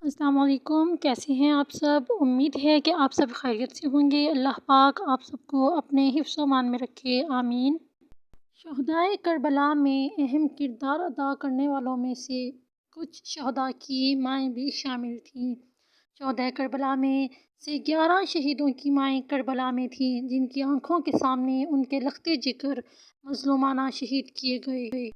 السلام علیکم، کیسے ہیں آپ سب؟ امید ہے کہ آپ سب خیریت سے ہوں گے۔ اللہ پاک آپ سب کو اپنے حفظ و امان میں رکھے، آمین۔ شہدائے کربلا میں اہم کردار ادا کرنے والوں میں سے کچھ شہداء کی مائیں بھی شامل تھیں۔ شہدائے کربلا میں سے 11 شہیدوں کی مائیں کربلا میں تھیں، جن کی آنکھوں کے سامنے ان کے لخت جگر مظلومانہ شہید کیے گئے۔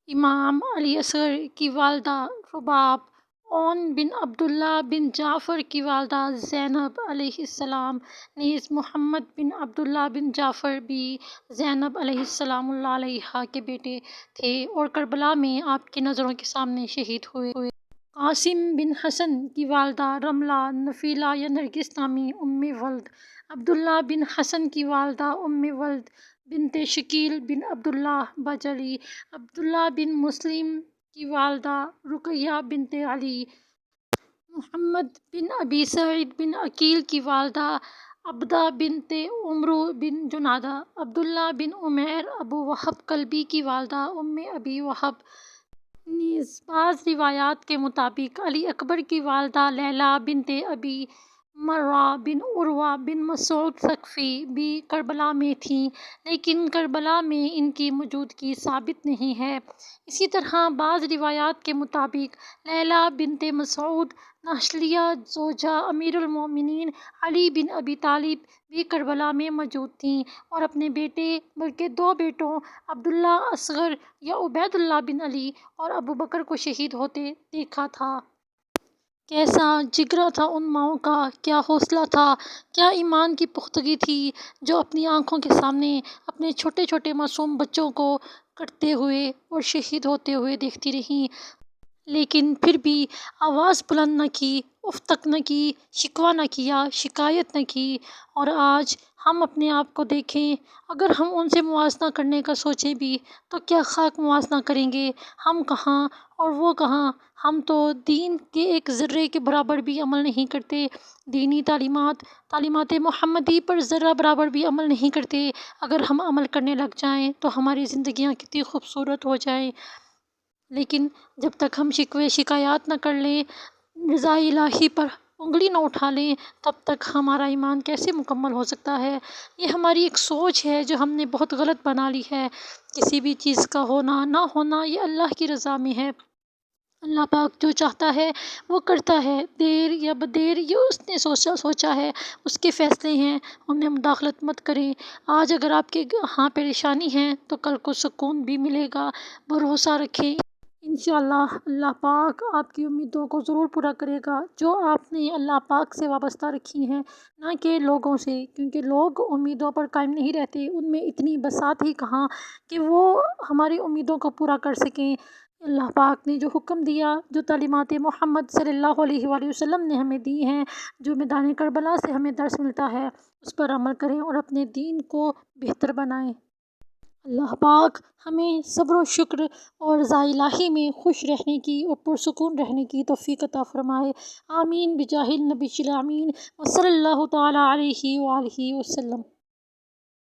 امام علی اصغر کی والدہ رباب، اون بن عبداللہ بن جعفر کی والدہ زینب علیہ السلام، نیز محمد بن عبداللہ بن جعفر بھی زینب علیہ السلام اللہ علیہا کے بیٹے تھے اور کربلا میں آپ کی نظروں کے سامنے شہید ہوئے۔ قاسم بن حسن کی والدہ رملہ نفیلہ یا نرگس نامی ام ولد، عبداللہ بن حسن کی والدہ ام ولد بنت شکیل بن عبداللہ بجلی، عبداللہ بن مسلم کی والدہ رقیہ بنت علی، محمد بن ابی سعید بن عقیل کی والدہ عبدہ بنت عمرو بن جنادہ، عبداللہ بن عمیر ابو وہب کلبی کی والدہ ام ابی وہب، نیز بعض روایات کے مطابق علی اکبر کی والدہ لیلہ بنت ابی مرہ بن عروہ بن مسعود ثقفی بھی کربلا میں تھیں، لیکن کربلا میں ان کی موجودگی ثابت نہیں ہے۔ اسی طرح بعض روایات کے مطابق لیلہ بنت مسعود نہشلیہ زوجہ امیر المومنین علی بن ابی طالب بھی کربلا میں موجود تھیں اور اپنے بیٹے بلکہ 2 بیٹوں عبداللہ اصغر یا عبید اللہ بن علی اور ابوبکر کو شہید ہوتے دیکھا تھا۔ کیسا جگرا تھا ان ماؤں کا، کیا حوصلہ تھا، کیا ایمان کی پختگی تھی، جو اپنی آنکھوں کے سامنے اپنے چھوٹے چھوٹے معصوم بچوں کو کٹتے ہوئے اور شہید ہوتے ہوئے دیکھتی رہیں، لیکن پھر بھی آواز بلند نہ کی، اف تک نہ کی، شکوہ نہ کیا، شکایت نہ کی۔ اور آج ہم اپنے آپ کو دیکھیں، اگر ہم ان سے موازنہ کرنے کا سوچیں بھی تو کیا خاک موازنہ کریں گے؟ ہم کہاں اور وہ کہاں؟ ہم تو دین کے ایک ذرے کے برابر بھی عمل نہیں کرتے، دینی تعلیمات محمدی پر ذرہ برابر بھی عمل نہیں کرتے۔ اگر ہم عمل کرنے لگ جائیں تو ہماری زندگیاں کتنی خوبصورت ہو جائیں، لیکن جب تک ہم شکوے شکایات نہ کر لیں، رضا الہی پر انگلی نہ اٹھا لیں، تب تک ہمارا ایمان کیسے مکمل ہو سکتا ہے؟ یہ ہماری ایک سوچ ہے جو ہم نے بہت غلط بنا لی ہے۔ کسی بھی چیز کا ہونا نہ ہونا یہ اللہ کی رضا میں ہے۔ اللہ پاک جو چاہتا ہے وہ کرتا ہے، دیر یا بدیر یہ اس نے سوچا ہے، اس کے فیصلے ہیں، ان میں مداخلت مت کریں۔ آج اگر آپ کے ہاں پریشانی ہے تو کل کو سکون بھی ملے گا، بھروسہ رکھیں۔ انشاءاللہ اللہ پاک آپ کی امیدوں کو ضرور پورا کرے گا جو آپ نے اللہ پاک سے وابستہ رکھی ہیں، نہ کہ لوگوں سے، کیونکہ لوگ امیدوں پر قائم نہیں رہتے، ان میں اتنی بساط ہی کہاں کہ وہ ہماری امیدوں کو پورا کر سکیں۔ اللہ پاک نے جو حکم دیا، جو تعلیمات محمد صلی اللہ علیہ وآلہ وسلم نے ہمیں دی ہیں، جو میدان کربلا سے ہمیں درس ملتا ہے، اس پر عمل کریں اور اپنے دین کو بہتر بنائیں۔ اللہ پاک ہمیں صبر و شکر اور رضا الہی میں خوش رہنے کی اور پرسکون رہنے کی توفیق عطا فرمائے، آمین بجاہ النبی الامین وصلی اللہ تعالیٰ علیہ وآلہ وسلم۔